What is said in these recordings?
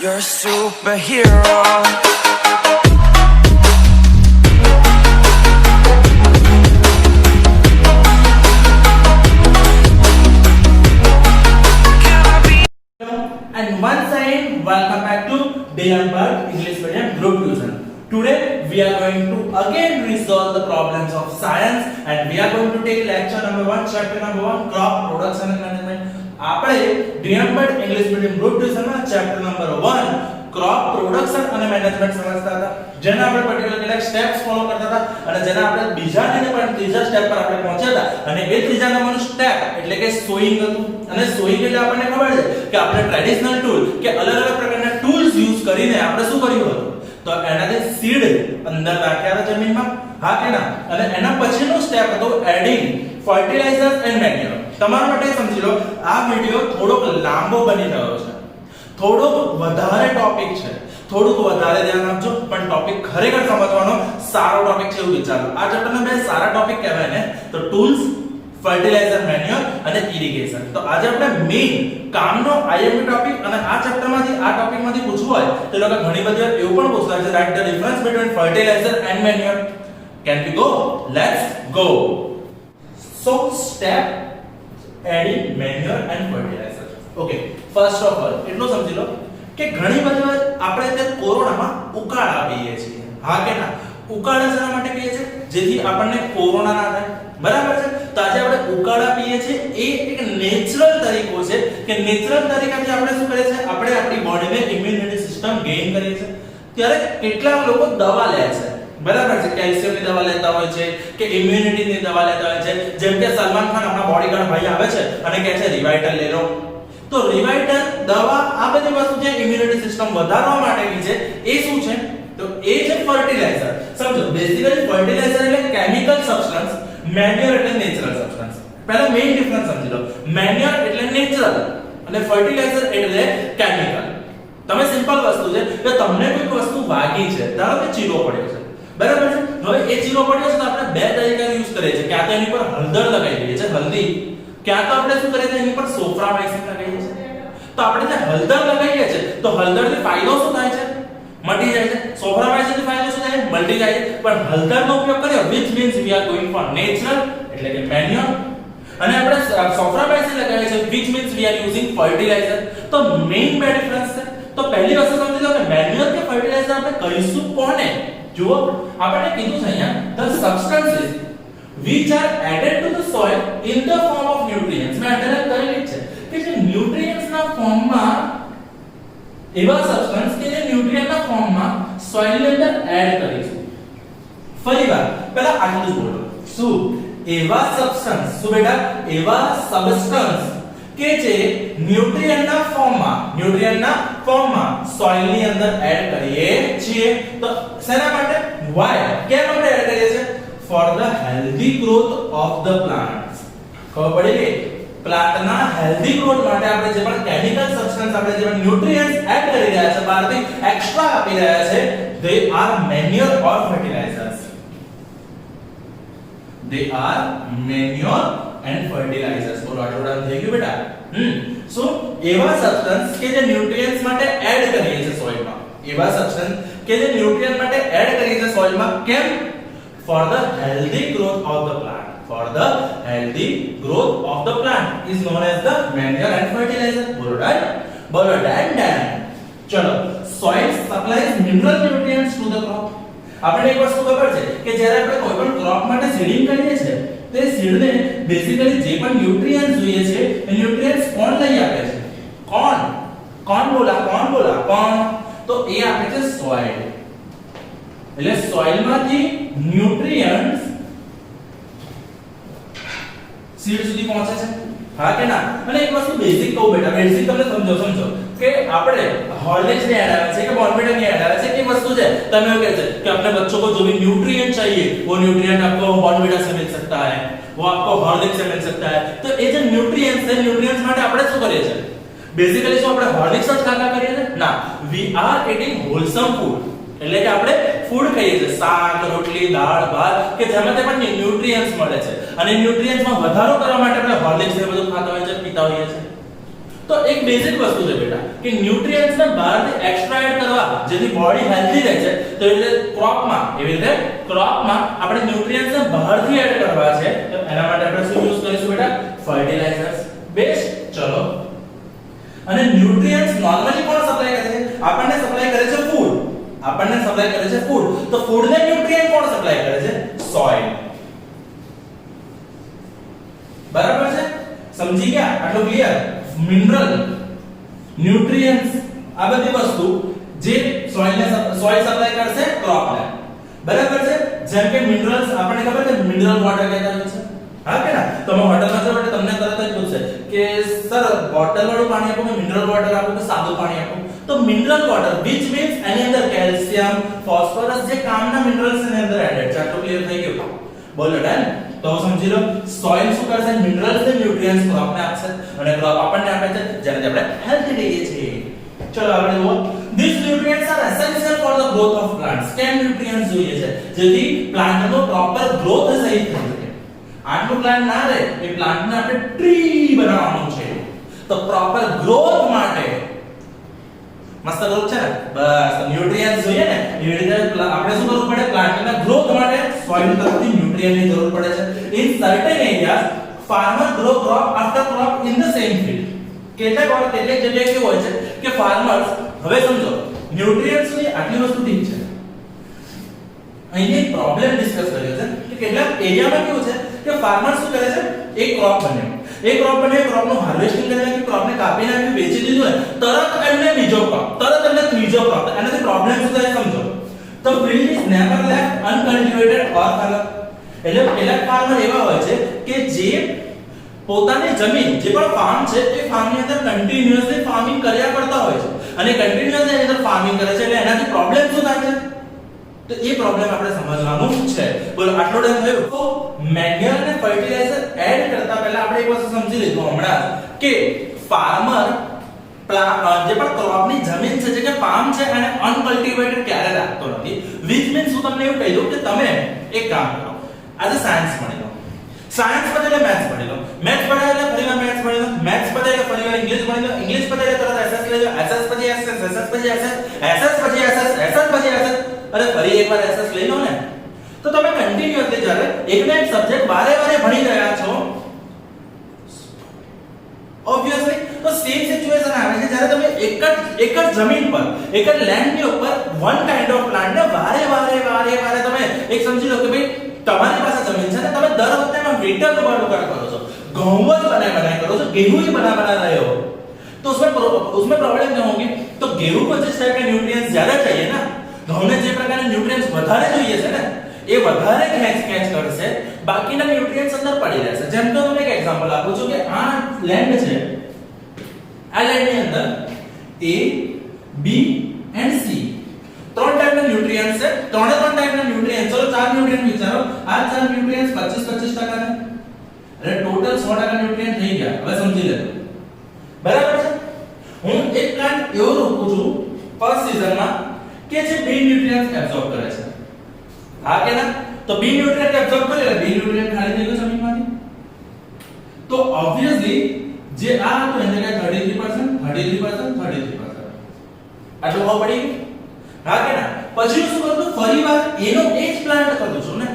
You're a superhero. And once again, welcome back to Dayambad English Medium Group Tuition. Today we are going to again resolve the problems of science, and we are going to take lecture number 1, chapter number 1, crop production and management. આપણે Dayambad English Medium Group Tuition માં chapter number 1 crop production અને management સમજતા હતા, જેના આપણે particular કેટલાક steps follow કરતા હતા અને જેના આપણે બીજા અને પણ ત્રીજા સ્ટેપ પર આપણે પહોંચ્યા હતા. અને એ ત્રીજા નંબરનું સ્ટેપ એટલે કે સોઈંગ હતું. અને સોઈંગ એટલે આપણને ખબર છે કે આપણે ટ્રેડિશનલ ટૂલ કે અલગ અલગ પ્રકારના ટૂલ્સ યુઝ કરીને આપણે શું કર્યું હતું, તો એનાથી સીડ અંદર નાખ્યા હતા જમીનમાં, હા કે ના. અને એના પછીનું સ્ટેપ હતું એડિંગ ફર્ટિલાઇઝર્સ એન્ડ મેન્યુર. તમારા માટે સમજી લો, આ વિડિયો થોડોક લાંબો બની રહ્યો છે, થોડોક વધારે ટોપિક છે, થોડુંક વધારે ધ્યાન આપજો, પણ ટોપિક ખરેખર સમજવાનો સારો ટોપિક છે એવું વિચારો. આ ચેપ્ટરના બે સારા ટોપિક કહેવાય ને, તો ટૂલ્સ, ફર્ટિલાઇઝર, મેન્યુર અને ઇરિગેશન. તો આજે આપણે મેઈન કામનો આઈએમપી ટોપિક, અને આ ચેપ્ટરમાંથી આ ટોપિકમાંથી પૂછવું હોય તો લોકો ઘણી બધી વાર એવું પણ પૂછતા છે, write the difference between fertilizer and manure. Can we go? Let's go. So step adding manure and fertilizer. Okay, first of all એટલું સમજી લો કે ઘણી બધી વાર આપણે તે કોરોનામાં ઉકાળા પીએ છીએ, હા કે ના. ઉકાળા શા માટે પીએ છીએ? જેથી આપણને કોરોના ના થાય, બરાબર છે. તો આજે આપણે ઉકાળા પીએ છીએ, એ એક નેચરલ તરીકો છે કે નેચરલ તરીકાથી આપણે શું કરીએ છીએ, આપણે આપણી બોડીને ઇમ્યુનિટી સિસ્ટમ ગેઇન કરીએ છીએ. ત્યારે કેટલાક લોકો દવા લે છે, બરાબર છે, કેલ્શિયમની દવા લેતા હોય છે કે ઇમ્યુનિટીની દવા લેતા હોય છે. જેમ કે સલમાન ખાન આપણા બોડીગાર્ડ ભાઈ આવે છે અને કહે છે રિવાઇટલ લે લો. તો રિવાઇટલ દવા, આ બધી વસ્તુ જે ઇમ્યુનિટી સિસ્ટમ વધારવા માટેની છે, એ શું છે, તો એ છે ફર્ટિલાઇઝર. સમજો, બેઝિકલી ફર્ટિલાઇઝર એટલે કેમિકલ સબસ્ટન્સ, મેન્યુર એટલે નેચરલ સબસ્ટન્સ. પહેલા મેઈન ડિફરન્સ સમજી લો. મેન્યુર એટલે નેચરલ અને ફર્ટિલાઇઝર એટલે કેમિકલ. તમે સિમ્પલ વસ્તુ છે કે તમને કોઈ વસ્તુ વાગી છે, ધારો કે ચીરો પડ્યો છે, બરાબર છે. હવે એ ચીરો પડ્યો છે તો આપણે બે તરીકાનો યુઝ કરીએ છીએ. ક્યાં તો એની પર હળદર લગાવી દઈએ છીએ, હલ્દી, ક્યાં તો આપણે શું કરીએ છીએ, એની પર સોફ્રામાઇસિન લગાવીએ છીએ. તો આપણે જે હળદર લગાવીએ છીએ તો હળદરથી ફાયદો શું થાય છે, મટી જાય છે. સોફ્રામાઇસિનથી ફાયદો શું થાય, મટી જાય છે. પણ હળદરનો ઉપયોગ કર્યો which means we are going for natural એટલે કે મેન્યુર, અને આપણે સોફ્રામાઇસિન લગાવીએ છીએ which means we are using fertilizer. તો મેઈન બે ડિફરન્સ છે. તો પહેલી વસ્તુ સમજી લો કે મેન્યુર કે ફર્ટિલાઇઝર આપણે કહીશું કોને. જુઓ, આપણે કીધું છે અહીંયા the substances which are added to the soil in the form of nutrients. મેં અટેન્ડ કરેલી છે કે જે ન્યુટ્રિયન્ટ્સ ના ફોર્મમાં, એવા સબસ્ટન્સ કે જે ન્યુટ્રિયન્ટ ના ફોર્મમાં સોઇલ ની અંદર એડ કરીશું. ફરીવાર પહેલા આગળ બોલો, શું એવા સબસ્ટન્સ, શું બેટા, એવા સબસ્ટન્સ કે જે ન્યુટ્રિયન્ટ ના ફોર્મમાં સોઇલ ની અંદર એડ કરીએ છીએ. તો શેના માટે, why, કેમ આપણે એડ કરીએ છીએ, for the healthy growth of the plants. ખબર પડી કે પ્લાન્ટના હેલ્ધી ગ્રોથ માટે આપણે જે પણ કેમિકલ સબસ્ટન્સ, આપણે જે પણ ન્યુટ્રિયન્ટ્સ એડ કરી રહ્યા છે, બહારથી એક્સ્ટ્રા આપી રહ્યા છે, they are manure or fertilizers. They are manure and fertilizers. બોલો આટલું થઈ ગયું બેટા. સો એવા સબસ્ટન્સ કે જે ન્યુટ્રિયન્ટ્સ માટે એડ કરીએ છીએ સોઇલમાં, એવા સબસ્ટન્સ કે જે ન્યુટ્રિયન્ટ માટે એડ કરીએ છીએ સોઇલમાં, કેમ, for the healthy growth of the plant. For the healthy growth of the plant is known as the manure and fertilizer. બોલો ડન. ચલો, soil supplies mineral nutrients to the crop. આપણે એક વસ્તુ ખબર છે કે જ્યારે આપણે કોઈ પણ ક્રોપ માટે સીડિંગ કરીએ છીએ, તે સીડને બેઝિકલી જે પણ ન્યુટ્રિયન્ટ્સ જોઈએ છે એ ન્યુટ્રિયન્ટ્સ કોણ લઈ આપે છે, કોણ બોલા, તો એ આપે છે સોઇલ. એટલે સોઇલમાંથી ન્યુટ્રિયન્ટ્સ સીડ સુધી પહોંચે છે, હા કે ના. અને એક વસ્તુ બેઝિક કહું બેટા, બેઝિક તમને સમજો કે આપણે हॉर्लिक्स ની એડ આવે છે કે બોર્નવિટા ની એડ આવે છે કે વસ્તુ છે, તમે એવું કહે છે कि अपने बच्चों को जो भी न्यूट्रिएंट चाहिए वो न्यूट्रिएंट आपको बोर्नविटा से मिल सकता है, वो आपको हॉर्लिक्स से मिल सकता है. तो ये जो न्यूट्रिएंट्स है, न्यूट्रिएंट्स માટે આપણે શું કરીએ છીએ, બેઝિકલી શું આપણે હોર્લિક્સ જ ખાતા કરીએ છીએ ના, we are eating wholesome food. એટલે કે આપણે ફૂડ ખાઈએ છીએ, શાક, રોટલી, દાળ, ભાત કે જેમાં તે પણ ન્યુટ્રિયન્ટ્સ મળે છે. અને ન્યુટ્રિયન્ટ્સમાં વધારો કરવા માટે આપણે હોર્લિક્સ ને બધું ખાતા હોઈએ છીએ, પીતા હોઈએ છીએ. તો તો એક બેઝિક વસ્તુ છે બેટા કે ન્યુટ્રિયન્ટ્સ ને બહારથી એક્સ્ટ્રેક્ટ કરવા જેથી બોડી હેલ્ધી રહે છે તો એટલે ક્રોપમાં એવી રીતે ક્રોપમાં આપણે ન્યુટ્રિયન્ટ્સ ને બહારથી એડ કરવા છે તો એના માટે આપણે શું યુઝ કરીશું બેટા ફર્ટિલાઇઝર્સ બેસ્ટ ચલો અને ન્યુટ્રિયન્ટ્સ નોર્મલી કોણ સપ્લાય કરે છે આપણને સપ્લાય કરે છે ફૂડ તો ફૂડ ને ન્યુટ્રિયન્ટ કોણ સપ્લાય કરે છે સોઇલ બરાબર છે સમજી ગયા આટલું ક્લિયર મિનરલ ન્યુટ્રિયન્ટ્સ આ બધી વસ્તુ જે સોઇલ સપ્લાય કરશે ક્રોપ ને બરાબર છે જેમ કે મિનરલ્સ આપણને ખબર છે મિનરલ વોટર કહેતા હોય છે હા કે ના તમે હોટલમાં જાવ એટલે તમને તરત જ પૂછશે કે સર બોટલ વાળું પાણી આપો કે મિનરલ વોટર આપો કે સાદું પાણી આપો તો મિનરલ વોટર which means એની અંદર કેલ્શિયમ ફોસ્ફરસ જે કામના મિનરલ્સ એની અંદર એડેડ છે આટલું ક્લિયર થઈ ગયું બોલો ડન તો સમજી લો સોઇલ શું કરશે મિનરલ્સ અને ન્યુટ્રિયન્ટ્સ ક્રોપને આપશે અને ક્રોપ આપણને આપે છે જેને આપણે હેલ્ધી રહીએ છીએ ચલો આપણે જુઓ these nutrients are essential for the growth of plants કેમ ન્યુટ્રિયન્ટ્સ જોઈએ છે જેથી પ્લાન્ટનો પ્રોપર ગ્રોથ સહી થઈ શકે આટલું પ્લાન્ટ ના રહે એ પ્લાન્ટને આપણે ટ્રી બનાવવાનું છે તો પ્રોપર ગ્રોથ માટે મસ્ત ગ્રોથ છે ને બસ ન્યુટ્રિયન્ટ્સ જોઈએ ને એ રીતે આપણે શું કરવું પડે પ્લાન્ટના ગ્રોથ માટે સોઇલ તરફથી ન્યુટ્રિયન્ટની જરૂર પડે છે in certain areas farmer grow crop after crop in the same field કેટલાક જગ્યાએ કેવું હોય છે કે farmers હવે સમજો ન્યુટ્રિયન્ટ્સ ની આટલી વસ્તુ ઠીક છે અહીં પ્રોબ્લેમ ડિસ્કસ કર્યો છે કે કેટલાક એરિયામાં કેવું છે કે ફાર્મર શું કરે છે એક ક્રોપ બને ક્રોપનું હાર્વેસ્ટિંગ કરી નાખ્યું ક્રોપને કાપી નાખ્યું વેચી દીધું ને તરત એમને બીજો ક્રોપ તરત એમને ત્રીજો ક્રોપ એનાથી પ્રોબ્લેમ શું થાય સમજો તો field is never left uncultivated or fallow એટલે કેટલાક ફાર્મર એવા હોય છે કે જે પોતાની જમીન જે પણ ફાર્મ છે એ ફાર્મની અંદર કન્ટિન્યુઅસલી ફાર્મિંગ કર્યા કરતા હોય છે અને કન્ટિન્યુઅસલી એની અંદર ફાર્મિંગ કરે છે એટલે એનાથી પ્રોબ્લેમ શું થાય છે તો એ પ્રોબ્લેમ આપણે સમજવાનું છે બોલો આટલો ટાઈમ થયો તો મેન્યુઅર અને ફર્ટિલાઇઝર એડ કરતા પહેલા આપણે એક વસ્તુ સમજી લીધું હમણાં કે ફાર્મર જે પણ ક્રોપની જમીન છે જે કે ફાર્મ છે એને અનકલ્ટિવેટેડ ક્યારે રાખતો નથી which means હું તમને એવું કહી દઉં કે તમે એક કામ કરો આજે સાયન્સ ભણી લો સાયન્સ પતે એટલે મેથ્સ ભણી લો મેથ્સ પતે એટલે ફરીવાર મેથ્સ ભણી લો મેથ્સ પતે એટલે ફરીવાર ઇંગ્લિશ ભણી લો ઇંગ્લિશ પતે એટલે તરત એસએસ લઈ લો એસએસ પછી એસએસ એસએસ પછી એસએસ એસએસ પછી એસએસ એસએસ પછી એસએસ અરે ફરી એકવાર એસએસ લઈ લો ને તો તમે કન્ટિન્યુઅસલી જ્યારે એકને એક સબ્જેક્ટ વારે ભણી રહ્યા છો obviously તો સેમ સિચ્યુએશન આવે છે જ્યારે તમે એક જ જમીન પર એક જ લેન્ડ ની ઉપર વન કાઇન્ડ ઓફ પ્લાન્ટ ને વારે તમે એક સમજી લો કે ભાઈ તમારી પાસે જમીન છે ને તમે દર વખતે એમાં વેટર ઉગાડ કરો છો ઘઉં જ બનાય કરો છો गेहूं ही बना रहे हो तो उसमें प्रॉब्लम क्या होगी तो गेहूं को जिस टाइप के न्यूट्रिएंट्स ज्यादा चाहिए ना घઉં ને જે પ્રકારના ન્યુટ્રિએન્ટ્સ વધારે જોઈએ છે ને એ વધારે ખેંચ કરશે બાકીના ન્યુટ્રિએન્ટ્સ અંદર પડી રહેશે જેમ કે હું એક એક્ઝામ્પલ આપું છું કે આ લેન્ડ છે આ લેન્ડ ની અંદર A B and C ત્રણ ટાઈપના ન્યુટ્રિએન્ટ્સ છે ત્રણ ટાઈપના ન્યુટ્રિએન્ટ્સ ચલો ચાર ન્યુટ્રિએન્ટ વિચારો આ ચાર ન્યુટ્રિએન્ટ્સ 25% ને એટલે ટોટલ 100% ન્યુટ્રિએન્ટ થઈ ગયા હવે સમજી લે બરાબર છે હું એક પ્લાન્ટ એવો રોપું છું ફર્સ્ટ સીઝનમાં કે જે બી ન્યુટ્રિએન્ટ્સ એબ્સોર્બ કરે છે હા કે ના તો બી ન્યુટ્રિએન્ટ એબ્સોર્બ કરે એટલે બી ન્યુટ્રિએન્ટ ખાલી થઈ ગયો જમીનમાંથી તો ઓબ્વિયસલી જે આ હતું એને કે 33% આટલું ખબર પડી હા કે ના પછી શું કરું છું ફરીવાર એનો એ જ પ્લાન્ટ કરું છું ને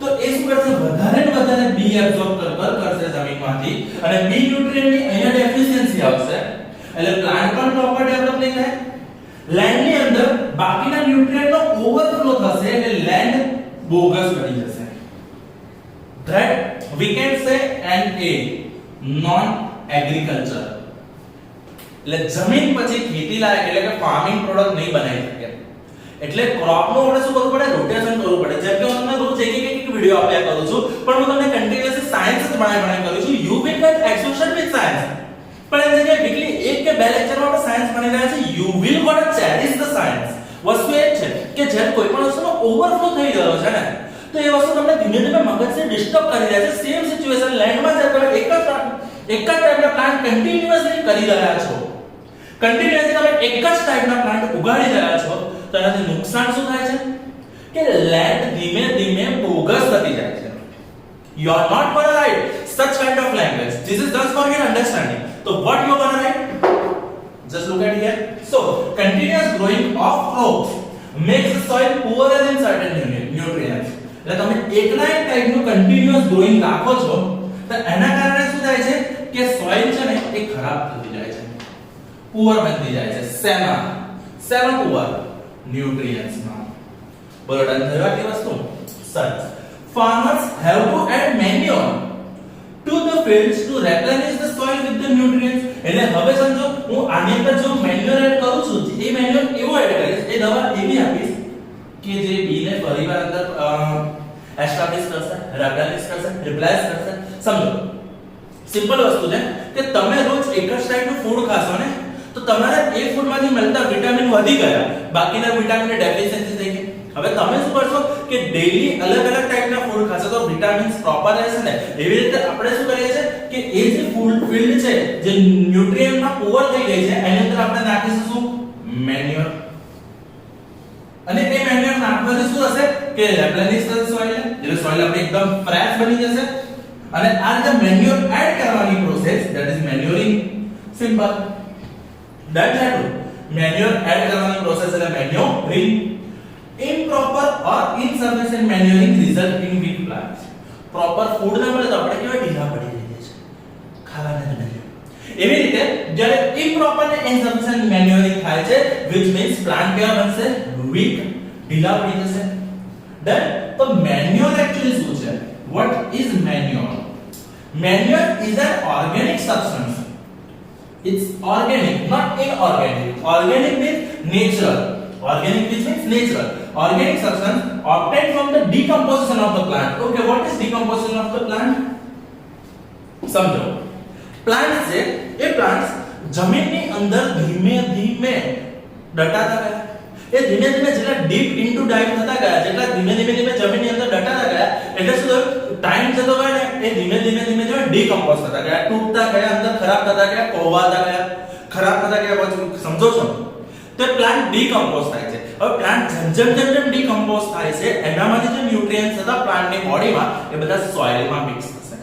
તો એ શું કરશે વધારે ને વધારે બી એબ્સોર્બ કરશે જમીનમાંથી અને બી ન્યુટ્રિએન્ટની અહીંયા ડેફિશિયન્સી આવશે એટલે પ્લાન્ટ પણ પ્રોપર ડેવલપ નહીં થાય લેન્ડ ની અંદર બાકીના ન્યુટ્રિએન્ટનો ઓવરફ્લો થશે એટલે લેન્ડ બોગસ બની જશે that we can say NA non agriculture એટલે જમીન પછી ખેતી લાયક એટલે કે ફાર્મિંગ પ્રોડક્ટ નહીં બનાવી શકે એટલે ક્રોપ નું આપણે શું કરવું પડે રોટેશન કરવું પડે જેમ કે હું તમને રોજ એક વિડિયો આપ્યા કરું છું પણ હું તમને કન્ટિન્યુઅસલી સાયન્સ જ બનાવી કરું છું you will get exposure with science પણ એ જગ્યાએ વીકલી એક કે બે લેક્ચરમાં આપણે સાયન્સ ભણી રહ્યા છે you will got cherish the science વસ્તુ એ છે કે જ્યારે કોઈ પણ વસ્તુનો ઓવરફ્લો થઈ રહ્યો છે ને તો એ વસ્તુ તમને ધીમે ધીમે મગજને ડિસ્ટર્બ કરી રહ્યા છે સેમ સિચ્યુએશન લેન્ડમાં જ્યારે તમે એક જ ટાઈપના પ્લાન્ટ કન્ટિન્યુઅસલી કરી રહ્યા છો કન્ટિન્યુઅસલી તમે એક જ ટાઈપના પ્લાન્ટ ઉગાડી રહ્યા છો તો એનાથી નુકસાન શું થાય છે કે લેન્ડ ધીમે ધીમે બોગસ થતી જાય છે you are not going to write such kind of language this is just for your understanding so what you are going to write Just look at here. So, continuous growing of crops makes the soil poorer in certain nutrients. એટલે તમે એકના એક ટાઈપનું continuous growing રાખો છો તો એના કારણે શું થાય છે કે સોઇલ છે ને એ ખરાબ થતી જાય છે, પુઅર બનતી જાય છે. શેમાં પુઅર? ન્યુટ્રિયન્ટ્સ માં. બોલો ડન થયો આટલી વસ્તુ? સરસ. Farmers have to add manure to the fields to replenish the soil with the nutrients. એટલે હવે સમજો હું આની અંદર જો મેન્યુઅર એડ કરું છું, એ મેન્યુઅર એવો એડ કરીશ, એ દવા એવી આપીશ કે જે બી ને ફરીવાર અંદર એસ્ટાબ્લિશ કરશે, રેપ્લેનિશ કરશે, રિપ્લેસ કરશે. સમજો સિમ્પલ વસ્તુ છે કે તમે રોજ એક જ ટાઈપનું ફૂડ ખાશો ને તો તમારે એ ફૂડમાંથી મળતા વિટામિન વધી ગયા, બાકીના વિટામિનની ડેફિશિયન્સી થઈ ગઈ. હવે તમે શું કરશો કે ડેઈલી અલગ અલગ ટાઈપના ફૂડ ખાશો તો વિટામિન્સ પ્રોપર રહેશે ને. એવી રીતે આપણે શું કરીએ છીએ કે એ જે ફૂડ ફિલ્ડ છે જે ન્યુટ્રિયન્ટમાં પુઅર થઈ ગઈ છે એની અંદર આપણે નાખીશું શું? મેન્યુઅર. અને એ મેન્યુઅર નાખવાથી શું થશે કે રેપ્લેનિશ થશે સોઇલ, એટલે સોઇલ આપણી એકદમ ફ્રેશ બની જશે. અને આ રીતે મેન્યુઅર એડ કરવાની process that is manuring. Simple. Done થયું. મેન્યુઅર એડ કરવાની પ્રોસેસ એટલે manuring. improper or insufficient manuring result in weak plants. Proper food ના મળે તો આપણે કેવા ઢીલા પડી જઈએ છે ખાવાના બદલે. એવી રીતે જ્યારે improper ને insufficient manuring થાય છે which means plant કેવા બનશે? weak, ઢીલા પડી જશે. Then તો manure actually શું છે? What is manure? Manure is an organic substance. It's organic, not inorganic. Organic means natural. Organic which means natural. Organic substance obtained from the decomposition of the plant. Okay, what is decomposition of the plant? समझो. Plants છે એ plants જમીનની અંદર ધીમે ધીમે દટાતા ગયા. એ ધીમે ધીમે જેટલા ડીપ ઇન્ટુ ડાઇવ થતા ગયા, જેટલા ધીમે ધીમે જમીનની અંદર દટાતા ગયા, એટલે શું થયું? ટાઈમ જતો ગયો ને એ ધીમે ધીમે જો ડીકમ્પોઝ થતા ગયા, તૂટતા ગયા, અંદર ખરાબ થતા ગયા, કોવાતા ગયા, ખરાબ થતા ગયા. પછી સમજો છો તો પ્લાન્ટ ડીકમ્પોઝ થાય છે. હવે પ્લાન્ટ જેમ ડીકમ્પોઝ થાય છે એનામાંથી જે ન્યુટ્રિયન્ટ્સ હતા પ્લાન્ટની બોડીમાં એ બધા સોઇલમાં મિક્સ થશે.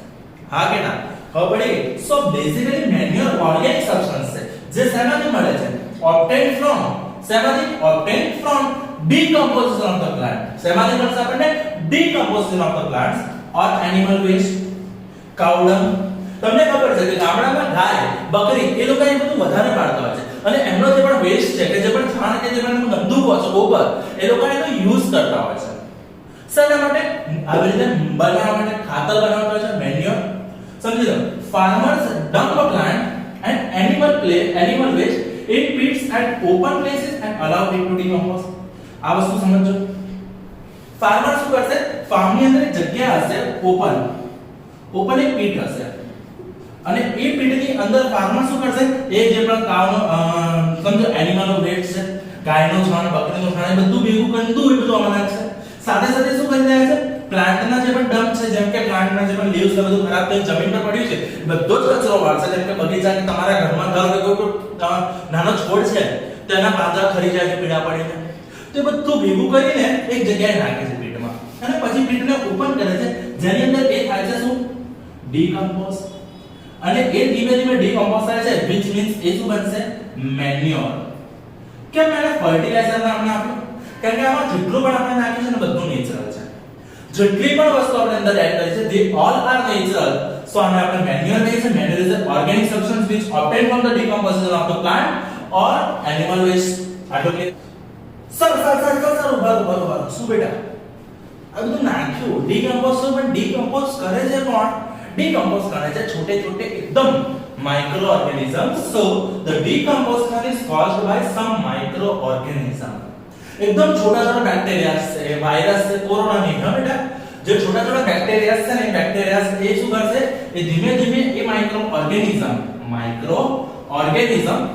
હા કે ના? હવે પડી. So basically manure organic substance છે જે શેમાંથી મળે છે? Obtained from. શેમાંથી? Obtained from decomposition of the plant. શેમાંથી મળશે આપણને? decomposition of the plants or animal waste. cow dung. તમને ખબર છે કે ગામડામાં ગાય, બકરી એ લોકો એ બધું વધારે પાડતા હોય છે અને એમનો જે પણ વેસ્ટ છે કે જે પણ છાણ કે જે પણ ગંદુ છે ગોબર એ લોકો એનો યુઝ કરતા હોય છે. શેના માટે? આવી રીતે બનાવવા માટે, ખાતર બનાવતા હોય છે, મેન્યુઅર. સમજી લો. farmers dump a plant and animal waste in pits at open places and allow it to decompose. આ વસ્તુ સમજો. farmer શું કરશે? ફાર્મની અંદર એક જગ્યા હશે ઓપન એક પીટ હશે અને એ પીટની અંદર ફાર્મર શું કરશે? એ જે પણ કાવનો સમજો એનિમલનો વેસ્ટ છે, ગાયનો છાણ, બકરીનો છાણ, એ બધું ભેગું ગંદુ એ બધું આમાં નાખશે. સાથે સાથે શું કરી રહ્યા છે? પ્લાન્ટના જે પણ ડમ્પ છે, જેમ કે પ્લાન્ટના જે પણ લીવ્સ છે બધું ખરાબ થઈને જમીન પર પડ્યું છે, બધો જ કચરો વાળશે. જેમ કે બગીચા કે તમારા ઘરમાં ધારો કે કોઈ નાનો છોડ છે તો એના પાંદડા ખરી જાય છે પીડા પડીને, તો એ બધું ભેગું કરીને એક જગ્યાએ નાખે છે પીટમાં અને પછી પીટને ઓપન કરે છે જેની અંદર એ થાય છે શું? ડીકમ્પોઝ. અને એ ધીમે ધીમે ડીકમ્પોઝ થાય છે which means એ શું બનશે? મેન્યુઅર. કેમ મેં ફર્ટિલાઇઝર નામ આપ્યું? કારણ કે આમાં જેટલું પણ આપણે નાખ્યું છે ને બધું નેચરલ છે. જેટલી પણ વસ્તુ આપણે અંદર એડ કરી છે they all are natural. so આને આપણે મેન્યુઅર કહીએ છીએ. Manure is an organic substance which obtained from the decomposition of the plant or animal waste. આટલું કે સર ઉભા શું બેટા આ બધું નાખ્યું ડીકમ્પોઝ પણ ડીકમ્પોઝ કરે છે કોણ? ડીકમ્પોઝ કરે છે છોટે એકદમ microorganisms. so the decomposition is caused by some microorganism. एकदम छोटा बैक्टीरिया से, वायरस से, कोरोना नहीं है बेटा, जो छोटा बैक्टीरिया से ने बैक्टीरिया से ये શું કરશે? એ ધીમે એ माइक्रोऑर्गेनिज्म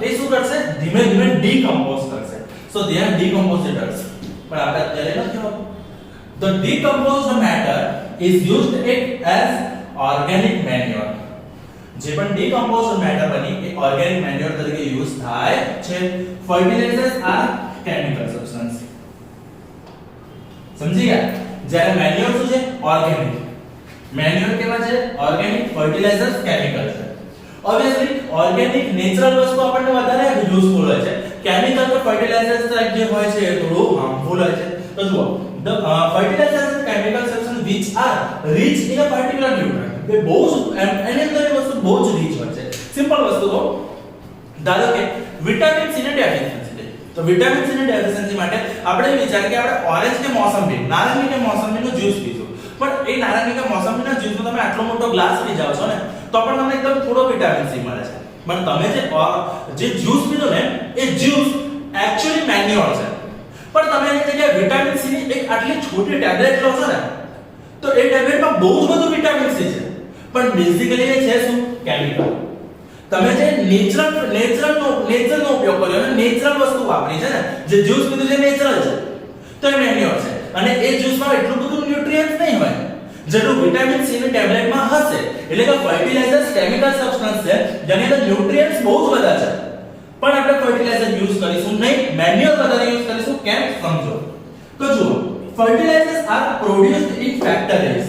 એ શું કરશે? ધીમે ડીકમ્પોઝ કરશે. so they are decompositors. પણ આપણે અત્યારે નથી હોતું. the decomposed matter is used as organic manure. જે પણ decomposed matter બની એ organic manure તરીકે યુઝ થાય છે. fertilizers are chemical substance. સમજી ગયા? જ્યારે મેન્યુઅર શું છે? ઓર્ગેનિક. મેન્યુઅર કેવા છે? ઓર્ગેનિક. ફર્ટિલાઇઝર્સ કેમિકલ છે. ઓબ્વિયસલી ઓર્ગેનિક નેચરલ વસ્તુ આપણને વધારે યુઝફુલ હોય છે, કેમિકલ કે ફર્ટિલાઇઝર્સ ટાઈપ જે હોય છે એ થોડું હાર્મફુલ હોય છે. તો જુઓ the fertilizers and chemical substances which are rich in a particular nutrient, એ બહુ જ એની અંદર એ વસ્તુ બહુ જ રીચ હોય છે. સિમ્પલ વસ્તુ તો ધારો કે વિટામિન સી ની ડેફિશિયન્સી, તો વિટામિન સી ની ડેફિશિયન્સી માટે આપણે વિચાર કે આપણે ઓરેન્જ કે મોસંબી, નારંગી કે મોસંબીનો જ્યુસ પીશું, પણ એ નારંગી કે મોસંબીના જ્યુસનો તમે આટલો મોટો ગ્લાસ પી જાવ છો ને તો પણ તમને એકદમ થોડો વિટામિન સી મળે છે. પણ તમે જે જ્યુસ પીધો ને એ જ્યુસ એક્ચ્યુઅલી મેન્યુઅર છે, પણ તમે એની જગ્યાએ વિટામિન સી ની એક આટલી છોટી ટેબ્લેટ લો છો ને તો એ ટેબ્લેટમાં બહુ જ બધું વિટામિન સી છે, પણ બેઝિકલી એ છે શું? કેમિકલ. તમે જે નેચરલનો ઉપયોગ કર્યો ને, નેચરલ વસ્તુ વાપરી છે ને, જે જ્યુસ પીધું છે નેચરલ છે તો એ મેન્યુઅર છે, અને એ જ્યુસમાં એટલું બધું ન્યુટ્રિયન્ટ્સ નહીં હોય જેટલું વિટામિન સી ની ટેબ્લેટમાં હશે. એટલે કે ફર્ટિલાઇઝર્સ કેમિકલ સબસ્ટન્સ છે જેની અંદર ન્યુટ્રિયન્ટ્સ બહુ જ બધા છે, પણ આપણે ફર્ટિલાઇઝર યુઝ કરીશું નહીં, મેન્યુઅર વધારે યુઝ કરીશું. કેમ? સમજો. તો જુઓ, fertilizers are produced in factories.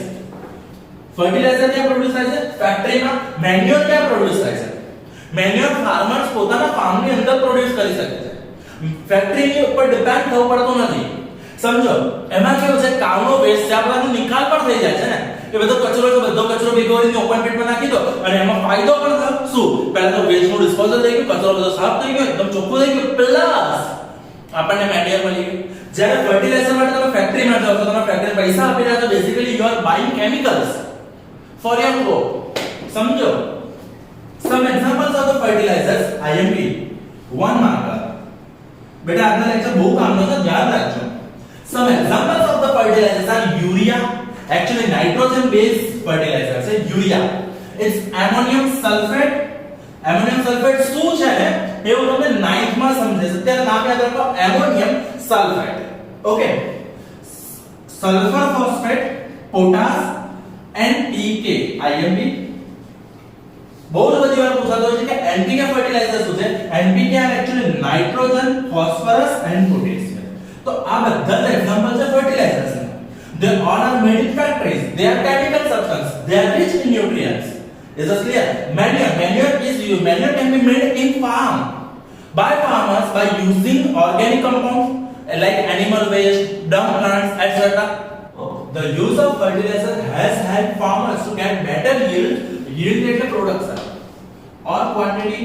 Fertilizer ક્યાં પ્રોડ્યુસ થાય છે? ફેક્ટરીમાં. મેન્યુઅર ક્યાં પ્રોડ્યુસ થાય છે? મેન્યુઅર ફાર્મર્સ પોતાના ફાર્મની અંદર પ્રોડ્યુસ કરી શકે છે, ફેક્ટરીની ઉપર ડિપેન્ડ થવું પડતું નથી. સમજો, એમાં કેવું છે, કાવનો વેસ્ટ છે આપણનો નિકાલ પણ થઈ જાય છે ને, એ બધો કચરો છે, બધો કચરો ભેગો કરીને ઓપન પીટમાં નાખી દો અને એમાં ફાયદો પણ થાય. શું? પહેલા તો વેસ્ટનું ડિસ્પોઝલ થઈ ગયું, કચરો બધો સાફ થઈ ગયો, એકદમ ચોખ્ખું થઈ ગયું, પ્લસ આપણને મેન્યુઅર મળી ગયું. જ્યારે ફર્ટિલાઇઝર માટે તમે ફેક્ટરીમાં જાવ છો, તમે ફેક્ટરી પૈસા આપી રહ્યા છો, basically you are buying chemicals for your crop. સમજો, some examples of the fertilizers. IMP 1 marker. બેટા આજના લેક્ચર બહુ કામનો છે, ધ્યાન રાખજો. Some examples of the fertilizers are urea, actually nitrogen based fertilizers છે urea. It's ammonium sulfate. Ammonium sulfate શું છે ને એવું તમને 9th માં સમજાશે. ત્યારે નામ યાદ રાખો, ammonium sulfate. Okay. Sulfur phosphate, potash, NPK. IMP બહુ જ બધી વાર પૂછાતો હોય છે કે NPK ફર્ટિલાઇઝર શું છે? NPK are actually nitrogen, phosphorus and potassium. તો આ બધા જ એક્ઝામ્પલ છે ફર્ટિલાઇઝર્સ ના. They all are made in factories. They are chemical substance. They are rich in nutrients. Is this clear? Manure can be made in farm by farmers by using organic compounds like animal waste, dung plants, etc. The use of fertilizer has helped farmers to get better yield એટલે production or quantity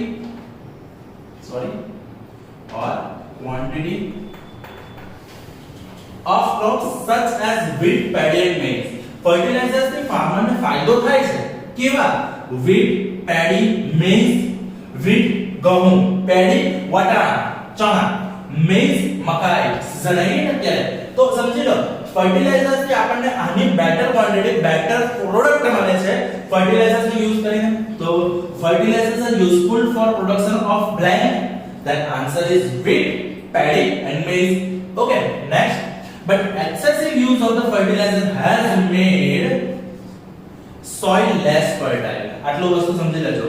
of crops such as wheat, paddy and maize. Fertilizers થી farmer ને ફાયદો થાય છે. કેવા? wheat, paddy, maize. wheat ઘઉં, paddy વટાણા, ચણા, maize મકાઈ. જણાઈ અત્યારે તો સમજી લો, ફર્ટિલાઇઝર્સ થી આપણને આની બેટર ક્વોન્ટિટી, બેટર પ્રોડક્ટ મળે છે ફર્ટિલાઇઝર્સ નો યુઝ કરીને. તો fertilizers are useful for production of blank. That answer is wheat, paddy and maize. Okay, next. But excessive use of the fertilizer has made soil less fertile. આટલો વસ્તુ સમજી લેજો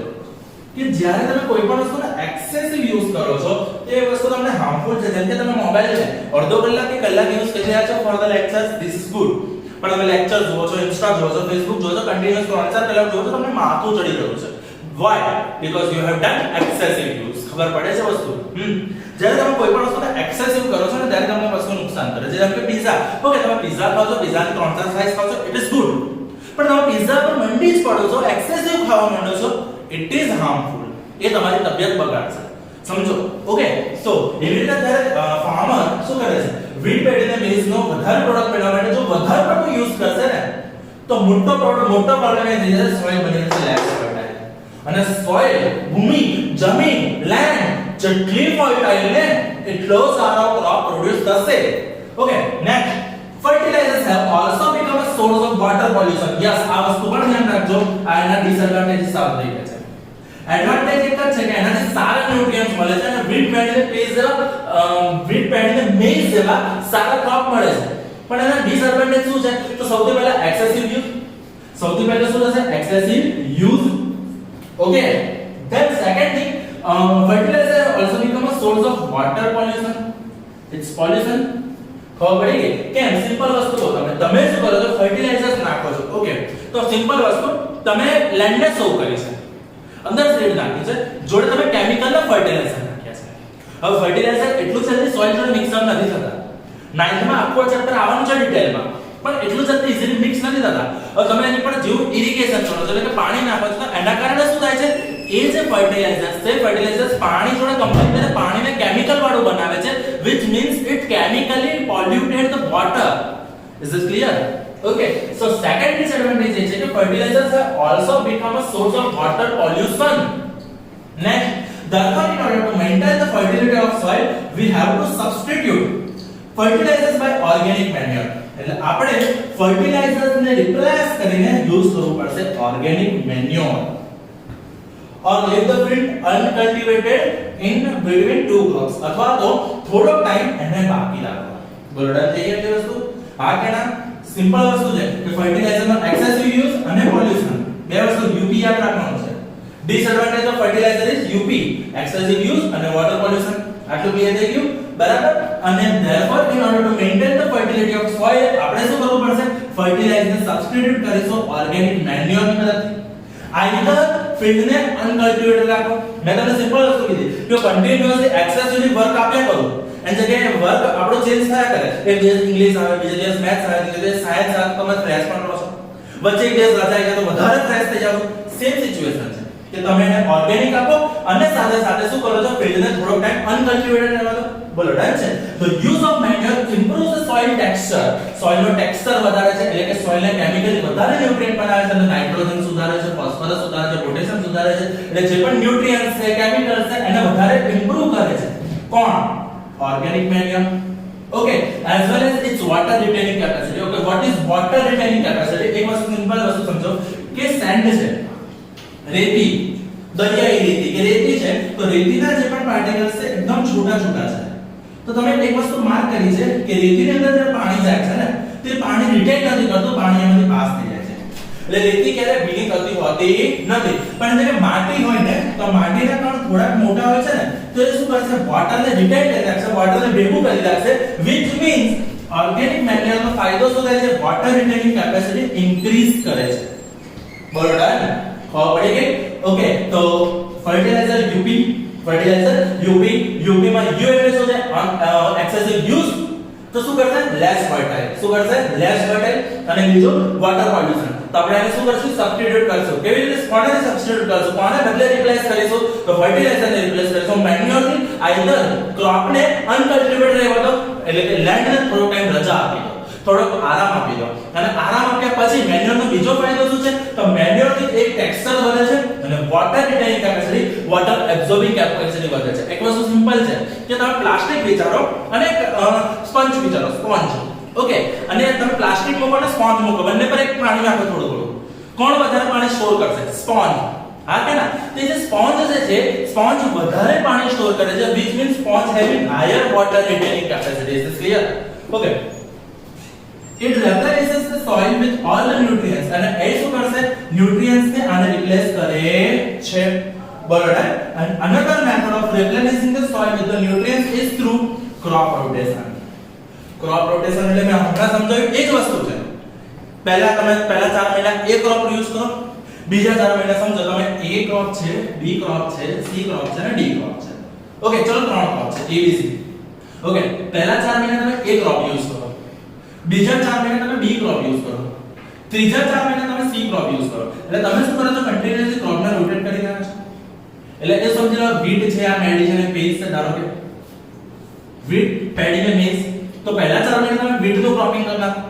કે જ્યારે તમે કોઈ પણ વસ્તુનો એક્સેસિવ યુઝ કરો છો તે વસ્તુ તમને હાર્મફુલ છે. જેમ કે તમે મોબાઈલ છે અડધો કલાક કે કલાક યુઝ કરી રહ્યા છો for the lectures, this is good. પણ તમે લેક્ચર જુઓ છો, ઇન્સ્ટા જુઓ છો, ફેસબુક જુઓ છો, કન્ટિન્યુઅસ 3-4 કલાક જુઓ છો, તમને માથું ચડી રહ્યું છે. Why? Because you have done excessive use. ખબર પડે છે વસ્તુ. જ્યારે તમે કોઈ પણ વસ્તુને એક્સેસિવ કરો છો ને ત્યારે તમને વસ્તુ નુકસાન કરે છે. જેમ કે પિઝા. ઓકે, તમે પિઝા ખાઓ છો, પિઝાની 3-4 સ્લાઇસ ખાઓ છો, ઇટ ઇઝ ગુડ. પણ તમે પિઝા પર મંડી જ પડો છો, એક્સેસિવ ખાવા માંડો છો, ઇટ ઇઝ હાર્મફુલ. એ તમારી તબિયત બગાડશે. સમજો. ઓકે, સો એવી રીતે ત્યારે ફાર્મર શું કરે છે? wheat, paddy અને maize નો વધારે પ્રોડક્ટ મેળવવા માટે જો વધારે પડતો યુઝ કરશે ને તો મોટો પ્રોબ્લેમ એ થઈ જશે, સોઇલ બની જશે લેસ ફર્ટાઇલ. અને સોઇલ, ભૂમિ, જમીન, લેન્ડ જેટલી ફર્ટાઇલ ને એટલો સારો ક્રોપ પ્રોડ્યુસ થશે. Okay, next. Fertilizers have also become a source of water pollution. Yes, આ વસ્તુ પણ ધ્યાન રાખજો. આ એના ડિસએડવાન્ટેજીસ આવ થઈ ગયા છે. એડવાન્ટેજ એક જ છે કે એનાથી સારા ન્યુટ્રિયન્ટ્સ મળે છે અને wheat, paddy અને maize જેવા સારા ક્રોપ મળે છે. પણ એના ડિસએડવાન્ટેજ શું છે? તો સૌથી પહેલા એક્સેસિવ યુઝ. સૌથી પહેલા શું થશે? Excessive use. Okay, then second thing, fertilizer also become a source of water pollution. It's pollution. ખબર પડી ગઈ? કેમ? સિમ્પલ વસ્તુ તો તમે શું કરો છો? ફર્ટિલાઇઝર્સ નાખો છો. ઓકે, તો સિમ્પલ વસ્તુ, તમે લેન્ડને સોવ કરી છે અંદર સીડ નાખી છે, જોડે તમે કેમિકલ ના ફર્ટિલાઇઝર નાખ્યા છે. હવે ફર્ટિલાઇઝર એટલું જલ્દી સોઇલ જોડે મિક્સ અપ નથી થતા. 9th માં આખો ચેપ્ટર આવવાનું છે ડિટેલમાં, પણ એટલું જલ્દી ઇઝીલી મિક્સ નથી થતા. હવે તમે એની પર જેવું ઇરિગેશન કરો છો એટલે કે પાણી નાખો છો, એના કારણે શું થાય છે, એ જે ફર્ટિલાઇઝર્સ પાણી જોડે કમ્બાઈન કરીને પાણીને કેમિકલ વાળું બનાવે છે, which means it chemically polluted the water. Is this clear? Okay, so second disadvantage is that fertilizers have also become a source of water pollution. Next, therefore, in order to maintain the fertility of soil, we have to substitute fertilizers by organic manure. એટલે આપણે fertilizers ને replace કરીને use કરવું પડશે organic manure. Or leave the field uncultivated in between two crops. અથવા તો થોડો time એને બાકી રાખો. બરોબર થઈ ગઈ આ વસ્તુ? આ કેના સિમ્પલ વસ્તુ છે કે ફર્ટિલાઇઝર નો એક્સેસિવ યુઝ અને પોલ્યુશન બે વસ્તુ UP યાદ રાખવાનું છે. Disadvantage of fertilizer is UP, excessive use અને વોટર પોલ્યુશન. આટલું ક્લિયર થઈ ગયું? બરાબર. અને therefore in order to maintain the fertility of soil આપણે શું કરવું પડશે? ફર્ટિલાઇઝર સબસ્ટિટ્યુટ કરીશું ઓર્ગેનિક મેન્યુઅર ની મદદથી. આઈધર ફિલ્ડ ને અનકલ્ટિવેટેડ રાખો. મેં તમને સિમ્પલ વસ્તુ કીધી કે કન્ટિન્યુઅસલી એક્સેસિવલી વર્ક આપ્યા કરો, એની જગ્યાએ વર્ક આપણો ચેન્જ થયા કરે. એક દિવસ ઇંગ્લિશ આવે, બીજા દિવસ મેથ્સ આવે, ત્રીજા દિવસ સાયન્સ આવે, તમે ફ્રેશ પણ રહો છો. વચ્ચે એક દિવસ રજા આવી તો વધારે ફ્રેશ થઈ જાવ. સેમ સિચ્યુએશન છે કે તમે એને ઓર્ગેનિક આપો અને સાથે સાથે શું કરો છો, ફિલ્ડને થોડો ટાઈમ અનકલ્ટિવેટેડ રહેવા દો. બોલો ડન છે? તો use of manure improves the soil texture. સોઇલનો ટેક્સચર વધારે છે એટલે કે સોઇલને કેમિકલી વધારે ન્યુટ્રિયન્ટ બનાવે છે, અને નાઇટ્રોજન સુધારે છે, ફોસ્ફરસ સુધારે છે, પોટેશિયમ સુધારે છે. એટલે જે પણ ન્યુટ્રિયન્ટ્સ છે, કેમિકલ્સ છે, એને વધારે ઇમ્પ્રૂવ કરે છે. કોણ? Organic manure. Okay, as well as its water retaining capacity. Okay, what is water retaining capacity? એક વસ્તુ સિમ્પલ વસ્તુ સમજો કે સેન્ડ છે, રેતી, દરિયાઈ રેતી કે રેતી છે, તો રેતીના જે પણ પાર્ટિકલ્સ છે એકદમ છોટા છોટા છે. તો તમે એક વસ્તુ માર્ક કરી છે કે રેતીની અંદર જે પાણી જાય છે ને, તે પાણી રિટેન નથી કરતું, પાણી એમાંથી પાસ થઈ જાય છે. એટલે રેતી ક્યારે ભીની થતી હોતી નથી. પણ જે માટી હોય ને, તો માટીના કણ થોડાક મોટા હોય છે ને, તો એ શું કરશે, વોટરને રિટેન કરી રાખશે, વોટરને ભેગું કરી રાખશે, which means ઓર્ગેનિક મેન્યુઅરનો ફાયદો શું થાય છે, વોટર રિટેનિંગ કેપેસિટી ઇન્ક્રીઝ કરે છે. બરોબર? ખબર પડી ગઈ? ઓકે, તો ફર્ટિલાઇઝર UP માં U એટલે શું છે, એક્સેસિવ યુઝ. તો શું કરશે, લેસ ફર્ટાઇલ. શું કરશે, લેસ ફર્ટાઇલ. અને બીજું વોટર પોલ્યુશન. તો આપણે એને શું કરશું, સબસ્ટિટ્યુટ કરશું. કેવી રીતે? કોને સબસ્ટિટ્યુટ કરશું, કોને બદલે રિપ્લેસ કરીશું? તો ફર્ટિલાઇઝરને રિપ્લેસ કરીશું મેન્યુઅર થી. આઈધર ક્રોપને અનકલ્ટિવેટેડ રહેવા દો, એટલે કે લેન્ડને થોડો ટાઈમ રજા આપી દો, થોડો આરામ આપી દો. અને આરામ આપ્યા પછી મેન્યુઅરનો બીજો ફાયદો શું છે, તો મેન્યુઅર થી એક ટેક્સચર વધે છે અને water retaining capacity, water absorbing capacity વધે છે. એક વસ્તુ સિમ્પલ છે કે તમે પ્લાસ્ટિક વિચારો અને સ્પંજ વિચારો. સ્પંજ, ઓકે, અને તમે પ્લાસ્ટિક મૂકો અને સ્પોન્જ મૂકો, બંને પર એક પાણી નાખો થોડું થોડું, કોણ વધારે પાણી સ્ટોર કરશે? સ્પોન્જ. હા કે ના? તે જે સ્પોન્જ છે, સ્પોન્જ વધારે પાણી સ્ટોર કરે છે, which means sponge having higher water retaining capacity. Is this clear? Okay. It replenishes the soil with all the nutrients. અને એ શું કરશે, nutrients ને આને રિપ્લેસ કરે છે. બરોબર? And another method of replenishing the soil with the nutrients is through crop rotation. Crop rotation એટલે મેં હમણાં સમજાવ્યું એ જ વસ્તુ છે. પહેલા 4 મહિના એ ક્રોપ યુઝ કરો, બીજા 4 મહિના સમજો તમે A ક્રોપ છે, B ક્રોપ છે, C ક્રોપ છે અને D ક્રોપ છે. ઓકે, ચલો 3 ક્રોપ છે ABC. ઓકે, પહેલા 4 મહિના તમે A ક્રોપ યુઝ કરો, બીજા 4 મહિના તમે B ક્રોપ યુઝ કરો, ત્રીજા 4 મહિના તમે C ક્રોપ યુઝ કરો. એટલે તમે શું કરો છો, કન્ટિન્યુઅસલી ક્રોપને રોટેટ કરી રહ્યા છો. એટલે એ સમજી લો વીટ છે, આ મેડી છે, પેજ છે, ધારો કે વીટ, પેડી ને મેઝ. તો પહેલા 4 મહિના તમે વીટનું ક્રોપિંગ કરી નાખો.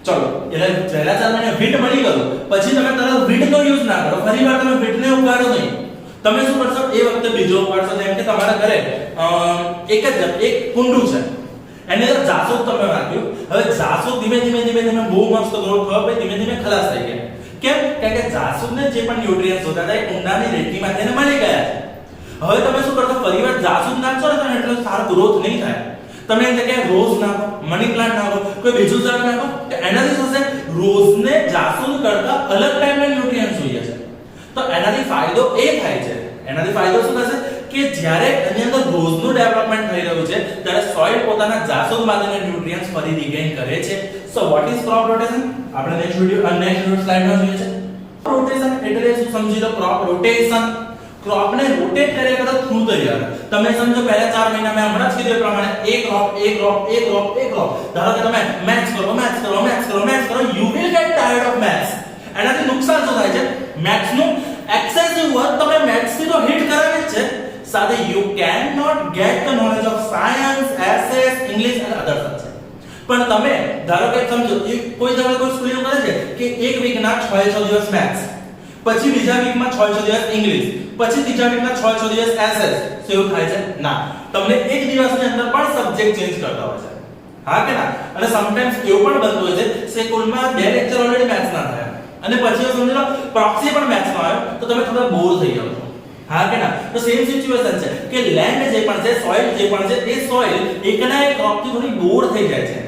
ચલો, એટલે પહેલા 4 મહિના વીટ મળી ગયું, પછી તમે તરત વીટનો યુઝ ના કરો, ફરીવાર તમે વીટને ઉગાડો નહીં. તમે શું કરશો, એ વખતે બીજો ઉગાડશો. જેમ કે તમારા ઘરે એક કુંડું છે, એની અંદર જાસૂદ તમે નાખ્યું. હવે જાસૂદ ધીમે ધીમે બહુ મસ્ત ગ્રોથ થયો, પછી ધીમે ધીમે ખલાસ થઈ ગયા. કેમ? કારણ કે જાસૂદને જે પણ ન્યુટ્રિયન્ટ્સ હોતા હતા એ કુંડાની રેતીમાંથી એને મળી ગયા છે. હવે તમે શું કરશો, ફરીવાર જાસૂદ નાખશો ને તો એટલો સારો ગ્રોથ નહીં થાય. તમે એની જગ્યાએ રોઝ નાખો, મની પ્લાન્ટ નાખો, કોઈ બીજું ઝાડ નાખો, તો એનાથી શું થશે, રોઝને જાસૂદ કરતા અલગ ટાઈપના ન્યુટ્રિયન્ટ્સ જોઈએ છે. તો એનાથી ફાયદો એ થાય છે, એનાથી ફાયદો શું થશે કે જ્યારે એની અંદર રોઝનું ડેવલપમેન્ટ થઈ રહ્યું છે ત્યારે સોઇલ પોતાના જાસૂદમાંના ન્યુટ્રિયન્ટ્સ ફરી રિગેઇન કરે છે. So what is crop rotation? આપણે નેક્સ્ટ સ્લાઇડમાં જોઈએ છે. રોટેશન એટલે શું સમજી લો, ક્રોપ રોટેશન ક્રોપને રોટેટ કર્યા કરો થ્રુ ધ યર. તમે સમજો પહેલા 4 મહિના મેં હમણાં જ કીધું એ પ્રમાણે એક ક્રોપ ધારો કે તમે મેથ્સ કરો you will get tired of maths. એનાથી નુકસાન શું થાય છે? મેથ્સ નું એક્સેસિવ વર્ક તમે મેથ્સ થી તો હિટ કરાવે જ છે, સાથે you can not get the knowledge of science, SS, English અને અધર સબ્જેક્ટ. પણ તમે ધારો કે સમજો કોઈ જગ્યાએ કોઈ સ્કૂલ એવું કરે છે કે એક વીકના 6-6 દિવસ મેથ્સ, પછી બીજા વીકમાં 6-6 દિવસ ઇંગ્લિશ, પછી ત્રીજા વીકના 6-6 દિવસ એસએસ. શું એવું થાય છે? ના. તમને એક દિવસની અંદર પણ સબ્જેક્ટ ચેન્જ કરતા હોય છે. હા કે ના? અને સમટાઈમ્સ એવું પણ બનતું હોય છે સ્કૂલમાં 2 લેક્ચર ઓલરેડી મેથ્સ ના થયા અને પછી સમજી લો પ્રોક્સી પણ મેથ્સ માં આવ્યો તો તમે થોડા બોર થઈ જાવ છો. હા કે ના? તો સેમ સિચ્યુએશન છે કે લેન્ડ જે પણ છે, સોઇલ જે પણ છે, એ સોઇલ એકના એક ક્રોપ થી થોડી બોર થઈ જાય છે.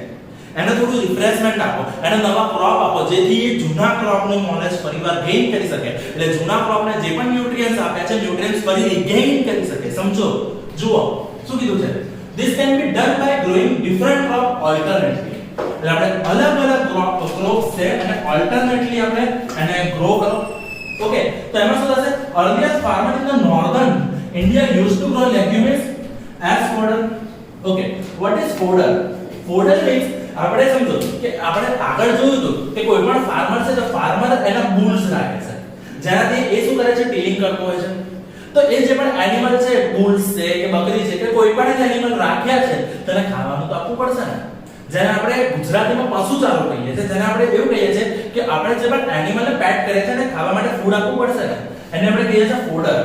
એને થોડું રિફ્રેશમેન્ટ આપો, એને નવા ક્રોપ આપો જેથી એ જૂના ક્રોપનું નોલેજ ફરીવાર ગેઇન કરી શકે. એટલે જૂના ક્રોપને જે પણ ન્યુટ્રિયન્ટ્સ આપ્યા છે ક્રોપ્સ ફરી ગેઇન કરી શકે. સમજો, જુઓ શું કીધું છે? This can be done by growing different crop alternately. એટલે આપણે અલગ-અલગ ક્રોપ્સ છે અને ઓલ્ટરનેટલી આપણે એને ગ્રો કરો. ઓકે, તો એમાં શું થશે? Earlier farmer in the northern India used to grow legumes as fodder. Okay, what is fodder? Fodder means આપણે સમજો કે આપણે આગળ જોયું હતું કે કોઈ પણ ફાર્મર છે તો ફાર્મર એના બુલ્સ રાખે છે જેનાથી એ શું કરે છે? ટીલિંગ કરતો હોય છે. તો એ જે પણ એનિમલ છે, બુલ્સ છે કે બકરી છે કે કોઈ પણ એનિમલ રાખ્યા છે તેને ખાવાનું તો આપવું પડશે ને. જેને આપણે ગુજરાતીમાં પશુચારો કહીએ છીએ, જેને આપણે એવું કહીએ છીએ કે આપણે જે પણ એનિમલને પેટ કરે છે એને ખાવા માટે ફૂડ આપવું પડશે ને. એને આપણે કહીએ છીએ ફોડર.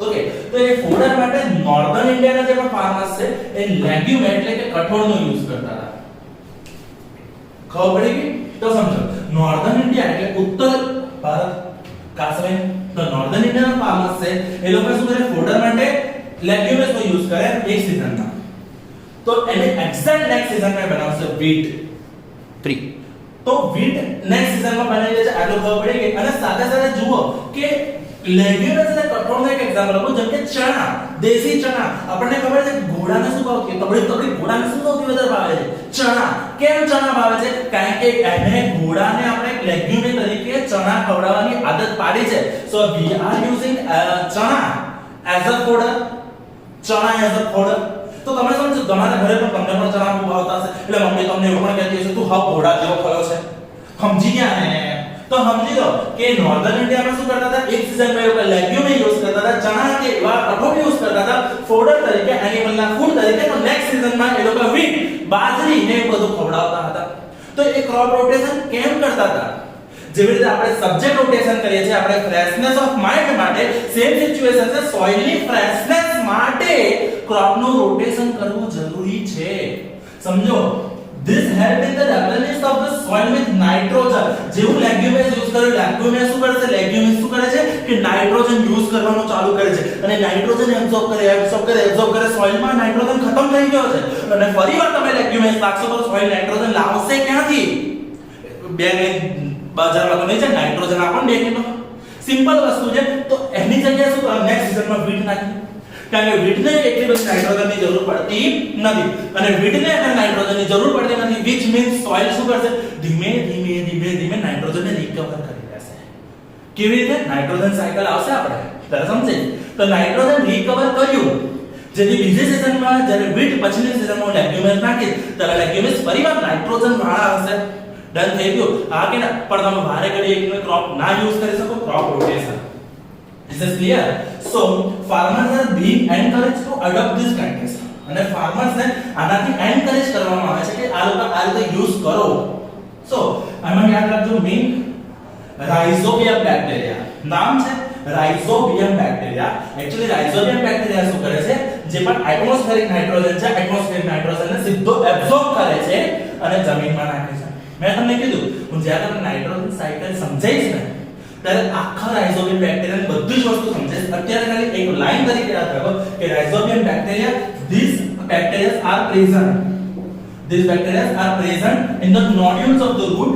ઓકે, તો એ ફોડર માટે નોર્ધન ઇન્ડિયાના જે પણ ફાર્મર્સ છે એ લેગ્યુમ એટલે કે કઠોળનો યુઝ કરતા હતા. ખબર પડી ગઈ? તો સમજો, નોર્ધન ઇન્ડિયા એટલે ઉત્તર ભારત કાશ્મીર, તો નોર્ધન ઇન્ડિયાના ફાર્મર્સ છે એ લોકો શું કરે? ફોડર માટે લેગ્યુમ્સ નો યુઝ કરે એક સીઝનમાં. તો એને એક્ઝેક્ટ નેક્સ્ટ સીઝનમાં બનાવશે વ્હીટ. તો વ્હીટ નેક્સ્ટ સીઝનમાં બનાવી દે છે. આટલું ખબર પડી ગઈ. અને સાથે સાથે જુઓ કે લેગ્યુમ્સ એટલે કઠોળનો એક એક્ઝામ્પલ આપું, જેમ કે ચણા, દેશી ચણા. આપણને ખબર છે ઘોડાને શું ભાવ કે તબડી ઘોડાને શું સૌથી વધારે ભાવે છે? ચણા. કેમ ચણા ભાવે છે? કારણ કે એને ઘોડાને આપણે લેગ્યુમ તરીકે ચણા ખવડાવવાની આદત પાડી છે. સો વી આર યુઝિંગ ચણા એઝ અ ફોડર. ચણા એઝ અ ફોડર. તો તમે સમજો તમારા ઘરે પણ તમને પણ ચણા ખૂબ ભાવતા હશે એટલે મમ્મી તમને એવું પણ કહેતી હશે તું હા ઘોડા જેવો ખરો છે. સમજી ગયા ને? તો સમજી લો કે નોર્ધન ઇન્ડિયામાં શું કરતા હતા? એક સીઝનમાં એવું લેગ્યુમ યુઝ કરતા હતા, ચણા કે એવા કઠોળ યુઝ કરતા હતા ફોડર તરીકે, એનિમલના ફૂડ તરીકે. તો નેક્સ્ટ સીઝનમાં એ લોકો વ્હીટ, બાજરી ને એવું બધું ખવડાવતા હતા. તો એ ક્રોપ રોટેશન કેમ કરતા હતા? જેવી રીતે આપણે સબ્જેક્ટ રોટેશન કરીએ છીએ આપણે ફ્રેશનેસ ઓફ માઇન્ડ માટે, સેમ સિચ્યુએશન છે સોઇલની ફ્રેશનેસ માટે ક્રોપનું રોટેશન કરવું જરૂરી છે. સમજો, this help in the development of the soil with nitrogen. જેવું લેગ્યુમ્સ યુઝ કરે, લેગ્યુમ્સ શું કરે છે? લેગ્યુમ્સ શું કરે છે કે નાઇટ્રોજન યુઝ કરવાનું ચાલુ કરે છે અને નાઇટ્રોજન એબ્સોર્બ કરે સોઇલમાં નાઇટ્રોજન ખતમ થઈ ગયો છે અને ફરીવાર તમે લેગ્યુમ્સ નાખશો તો સોઇલ નાઇટ્રોજન લાવશે ક્યાંથી? બે બજારમાં તો નહીં છે નાઇટ્રોજન આપણને દેખીનો સિમ્પલ વસ્તુ છે. તો એની જગ્યાએ શું કરો? નેક્સ્ટ સીઝનમાં વ્હીટ નાખી. કારણ કે વ્હીટને એટલી બધી નાઇટ્રોજનની જરૂર પડતી નથી અને વ્હીટને અગર નાઇટ્રોજનની જરૂર પડતી નથી, which means soil શું કરશે? ધીમે ધીમે નાઇટ્રોજનને રિકવર કરી લેશે. કેવી રીતે? નાઇટ્રોજન સાયકલ આવશે આપણે ત્યારે સમજે. તો નાઇટ્રોજન રિકવર કર્યું જેથી બીજી સીઝનમાં જ્યારે વ્હીટ પછીની સીઝનમાં લેગ્યુમ્સ નાખી ત્યારે લેગ્યુમ્સ ફરીવાર નાઇટ્રોજન વાળા હશે. ડન થઈ ગયું? હા કે ના? પણ તમે વારે ઘડી એક ક્રોપ ના યુઝ કરી શકો. Crop rotation. Is this clear? So farmers are being encouraged to adopt this practice. અને farmers ને આનાથી એન્કરેજ કરવામાં આવે છે કે આ લોકો આ રીતે યુઝ કરો. So આમાં યાદ રાખજો મેઇન રાઇઝોબિયમ બેક્ટેરિયા નામ છે rhizobium bacteria. Actually rhizobium bacteria શું કરે છે? જે પણ એટમોસ્ફેરિક નાઇટ્રોજન છે, એટમોસ્ફેરિક નાઇટ્રોજનને સીધો એબ્સોર્બ કરે છે અને જમીનમાં નાખે છે. મેં તમને કીધું હું જ્યારે તમને નાઇટ્રોજન સાયકલ સમજાઈશ ને ત્યારે આખા રાઇઝોબિયમ બેક્ટેરિયાની બધી જ વસ્તુ સમજાઈશ. અત્યારે ખાલી એક લાઈન તરીકે યાદ રાખો કે rhizobium bacteria these bacteria are present in the nodules of the root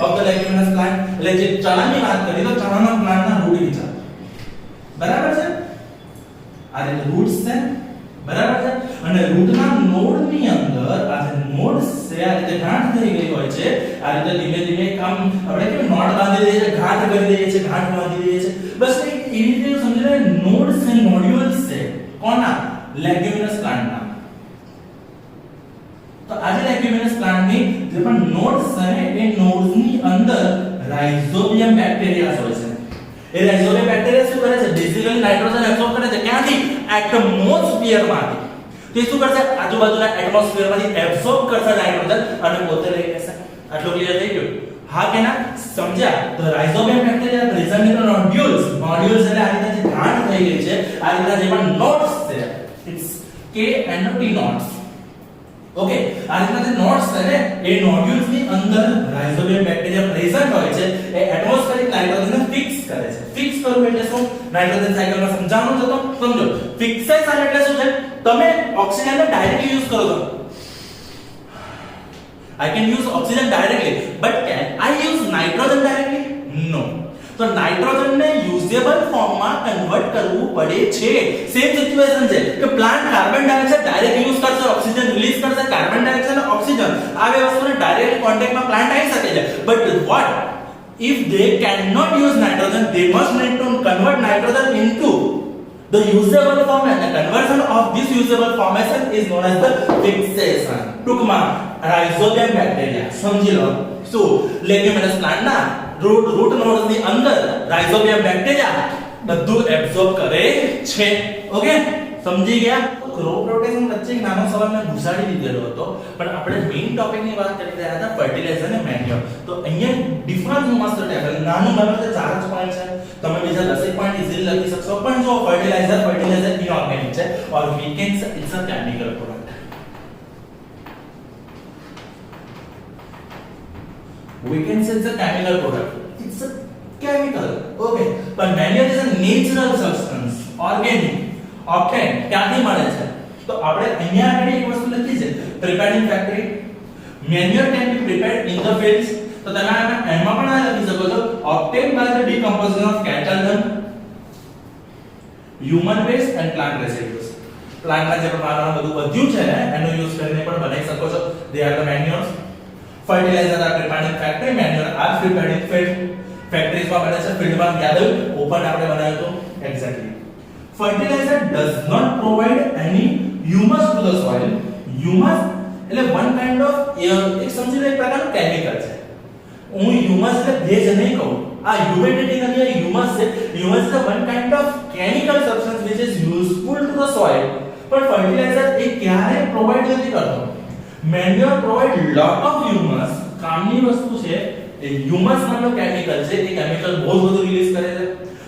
of the leguminous plant. એટલે જે ચણાની વાત કરી તો ચણાના પ્લાન્ટના રૂટ વિચાર બરાબર છે. આ રીતે રૂટ્સ છે બરાબર છે અને રૂટના નોડની અંદર આ જે નોડ છે આ રીતે ગાંઠ થઈ ગઈ હોય છે. આ રીતે ધીમે ધીમે કામ આપણે કેમ નોટ બાંધી દઈએ છીએ, ગાંઠ કરી દઈએ છીએ, ગાંઠ બાંધી દઈએ છીએ. બસ એવી રીતે સમજી લો નોડ્સ એન્ડ નોડ્યુલ્સ છે કોના લેગ્યુમિનસ પ્લાન્ટના. તો આજે લેગ્યુમિનસ પ્લાન્ટની જે પણ નોડ્સ છે એ નોડ્સની અંદર રાઇઝોબિયમ બેક્ટેરિયા હોય છે. એ રાઇઝોબિયમ બેક્ટેરિયા શું કરે છે? બેઝિકલી નાઇટ્રોજન એબ્સોર્બ કરે છે. ક્યાંથી? એટમોસ્ફિયરમાંથી. તે શું કરશે? આજુબાજુના એટમોસ્ફિયરમાંથી એબ્સોર્બ કરશે નાઇટ્રોજન અને પોતે લઈ લેશે. આટલું ક્લિયર થઈ ગયું? હા કે ના? સમજ્યા? તો rhizobium bacteria present in nodules. Nodules એટલે આ રીતના જે ગાંઠ થઈ ગઈ છે, આ રીતના જે પણ નોડ્સ છે, it's K and T nodes. Okay, આ રીતના જે નોડ્સ છે ને એ નોડ્યુલ્સ ની અંદર રાઇઝોબિયમ બેક્ટેરિયા પ્રેઝન્ટ હોય છે. એ એટમોસ્ફિયરિક નાઇટ્રોજનને ફિક્સ કરે છે. ફિક્સ કરવું એટલે શું? નાઇટ્રોજન સાયકલમાં સમજાવવાનું છે તો સમજો. ફિક્સેશન એટલે શું છે? તમે ઓક્સિજનને ડાયરેક્ટલી યુઝ કરો છો. I can use oxygen directly, but can I use nitrogen directly? No. તો નાઇટ્રોજન ને યુઝેબલ ફોર્મમાં કન્વર્ટ કરવું પડે છે. સેમ સિચ્યુએશન છે કે plant carbon dioxide direct use કરશે, ઓક્સિજન રિલીઝ કરશે, કાર્બન ડાયોક્સાઇડ અને ઓક્સિજન આ બે વસ્તુને ડાયરેક્ટ કોન્ટેક્ટમાં પ્લાન્ટ આવી શકે છે. But what if they cannot use nitrogen? They must need to convert nitrogen into the usable form, and the conversion of this usable formation is known as the fixation. ટૂંકમાં rhizobium bacteria સમજી લો શું લેગ્યુમિનસ પ્લાન્ટના route nodes ની અંદર rhizobium bacteria બધું absorb કરે છે. Okay, સમજી ગયા? ક્રોપ રોટેશન વચ્ચે એક નાનો સવાલ મેં ઘુસાડી દીધેલો હતો, પણ આપણે મેઇન ટોપિક ની વાત કરી રહ્યા હતા ફર્ટિલાઇઝર અને મેન્યુઅર. તો અહીંયા ડિફરન્સ મસ્ત ટેબલ નાનું નાનું છે, 4 જ પોઈન્ટ છે. તમે બીજા 10 પોઈન્ટ ઇઝીલી લખી શકશો. પણ જો ફર્ટિલાઇઝર ઇનઓર્ગેનિક છે or weekend it's a chemical product. We can say it's a chemical product. It's a chemical. Okay. But manure is a natural substance, organic. Okay. ક્યાંથી મળે છે? તો આપણે અહીંયા આગળ એક વસ્તુ લખી છે prepared in factory. Manure can be prepared in the fields. તો તમે એમાં પણ આ લખી શકો છો obtained by the decomposition of cattle dung, human waste and plant residues. પ્લાન્ટના જે પ્રમાણમાં બધું વધ્યું છે ને એનો યુઝ કરીને પણ બનાવી શકો છો. They are the manures. Fertilizer are prepared in factory, manure are prepared in field. Factories માં બને છે, field માં gather open આપણે બનાવ્યું તો exactly. Fertilizer does not provide any humus to the soil. Humus એટલે one kind of એક સમજી લો એક પ્રકારનું કેમિકલ છે. હું humus એટલે ભેજ નહીં કહું. આ humidity ની humus છે. Humus is one kind of chemical substance which is useful to the soil. પણ fertilizer એ ક્યારે પ્રોવાઇડ નથી કરતો. Manure provide lot of humus. કામની વસ્તુ છે એ humus નામનો કેમિકલ છે. એ કેમિકલ બહુ બધું રિલીઝ કરે છે.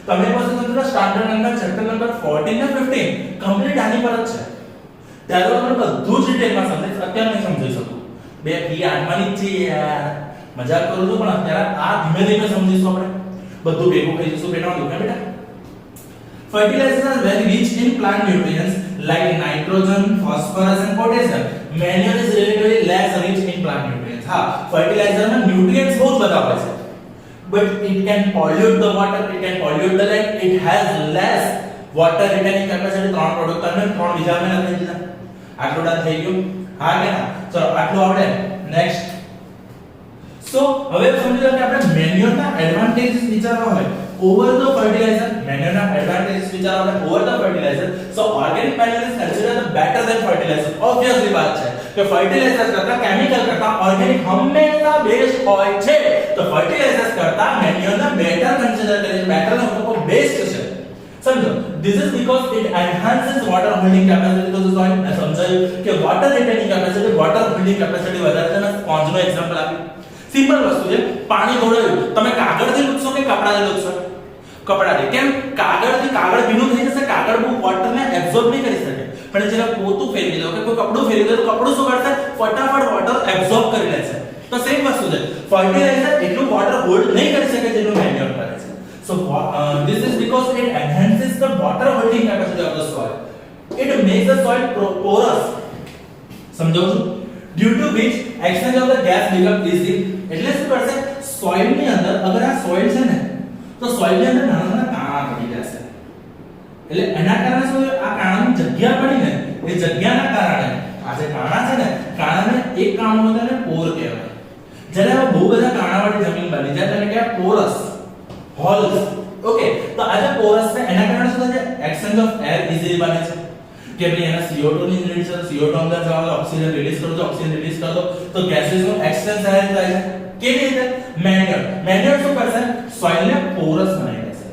તમે પાસે તમને સ્ટાન્ડર્ડ નંબર ચેપ્ટર નંબર 14 ને 15 કમ્પ્લીટ આની પર જ છે. ત્યારે આપણે બધું જ ડિટેલમાં સમજીશ. અત્યારે નહીં સમજી શકું. બે કી આઠમાની જ છે યાર. મજાક કરું છું પણ અત્યારે આ ધીમે ધીમે સમજીશું આપણે. બધું ભેગું થઈ જશું. બેટા દુખે બેટા. Fertilizers are very rich in plant nutrients like nitrogen, phosphorus and potassium. Manure is relatively less rich in plant nutrients. हाँ, fertilizer में nutrients बहुत बता पाए हैं. But it can pollute the water, it can pollute the land. It has less water retaining capacity. ત્રણ product કરને ત્રણ બીજા में લખી દીધા. આટલું ડન થઈ ગયું. હા કે ના? ચલો આટલું આવડે. નેક્સ્ટ. સો હવે સમજી લો કે આપણે મેન્યુઅર ના એડવાન્ટેजेस વિચારવા હોય. Over the fertilizer, manure ના advantages વિચારવા હોય over the fertilizer. So organic manure is considered better than fertilizer. Obviously बात છે કે fertilizer કરતા chemical કરતા organic હંમેશા બેસ્ટ હોય છે. તો fertilizers કરતા manure ના better consider કરે છે. better નો મતલબ બેસ્ટ છે. સમજો. This is because it enhances water holding capacity to the soil. મેં સમજાયું કે water retaining capacity, water holding capacity વધારે છે. મેં સ્પોન્જ નો એક્ઝામ્પલ આપ્યું. સિમ્પલ વસ્તુ છે. પાણી ઢોળાયું તમે કાગળથી લૂછશો કે કપડાથી લૂછશો? કપડાથી. કેમ? કાગળથી કાગળ ભીનું થઈ જશે. કાગળ બહુ વોટરને એબ્સોર્બ નહીં કરી શકે. પણ જ્યારે પોતું ફેરવી દો કે કોઈ કપડું ફેરવી દો તો કપડું શું કરશે? ફટાફટ વોટર એબ્સોર્બ કરી લેશે. તો સેમ વસ્તુ છે. ફર્ટિલાઇઝર એટલું વોટર હોલ્ડ નહીં કરી શકે જેટલું મેન્યુઅર કરે છે. So this is because it enhances the water holding capacity of the soil. It makes the soil porous. સમજો છો? Due to which exchange of the gas become easy. એટલે શું કરશે? સોઇલ ની અંદર અગર આ સોઇલ છે ને તો સોઇલ ની અંદર નાના નાના કાણા પડી જશે. એટલે એના કારણે શું આ કાણાની જગ્યા પડી ને એ જગ્યાના કારણે આ જે કાણા છે ને કાણાને એક કાણું બધાને પોર કહેવાય. જ્યારે આ બહુ બધા કાણાવાળી જમીન બની જાય તેને કહેવાય પોરસ હોલ્સ. ઓકે તો આ જે પોરસ છે એના કારણે શું થાય છે એક્સચેન્જ ઓફ એર ઇઝીલી બને છે કે ભાઈ એના CO2 ની નીડ છે CO2 અંદર જવાનો ઓક્સિજન રિલીઝ કરો તો ઓક્સિજન રિલીઝ કરો તો ગેસીસ નું એક્સચેન્જ થાય છે કેવી રીતે મેન્યુઅર શું કરશે સોઇલ ને પોરસ બનાવી દેશે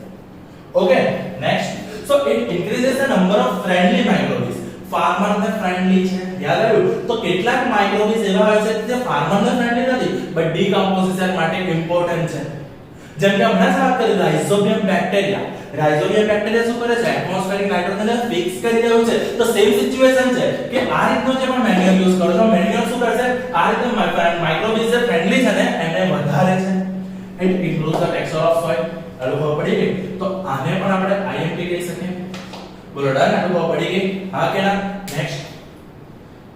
okay next so it increases the number of friendly microbes farmer ને ફ્રેન્ડલી છે યાદ આવ્યું તો કેટલાક માઇક્રોબિઝ એવા હોય છે જે ફાર્મર ને ફ્રેન્ડલી નથી બટ ડીકમ્પોઝિશન માટે ઇમ્પોર્ટન્ટ છે જેમ કે હમણાં વાત કરી રાઇઝોબિયમ બેક્ટેરિયા શું કરે છે એટમોસ્ફેરિક નાઇટ્રોજનને ફિક્સ કરી રહ્યું છે તો સેમ સિચ્યુએશન છે કે આ રીતનો જે પણ મેન્યુઅર યુઝ કરો છો મેન્યુઅર શું કરશે આ રીતે માઇક્રોબિઝ જે ફ્રેન્ડલી છે ને એને વધારે છે it improves the texture of soil અનુભવ પડી ગઈ તો આને પણ આપણે IMP કહી શકીએ બોલો ડન અનુભવ પડી ગઈ હા કે ના નેક્સ્ટ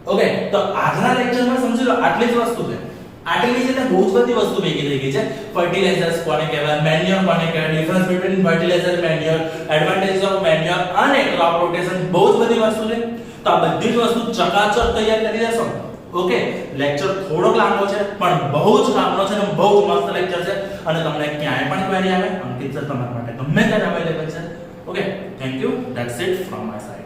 ઓકે તો આજના લેક્ચરમાં સમજી લો આટલી જ વસ્તુ છે આટલી છે ને બહુ જ બધી વસ્તુ ભેગી થઈ ગઈ છે ફર્ટિલાઇઝર્સ કોને કહેવાય મેન્યુઅર કોને કહેવાય difference between fertilizer manure advantage of manure અને ક્રોપ રોટેશન બહુ જ બધી વસ્તુ છે તો આ બધી જ વસ્તુ ચકાચક તૈયાર કરી દેશો ઓકે લેક્ચર થોડોક લાંબો છે પણ બહુ જ કામનો છે અને બહુ જ મસ્ત લેક્ચર છે અને તમને ક્યાંય પણ ક્વેરી આવે અંકિત સર તમારા માટે ગમે ત્યારે અવેલેબલ છે okay thank you that's it from my side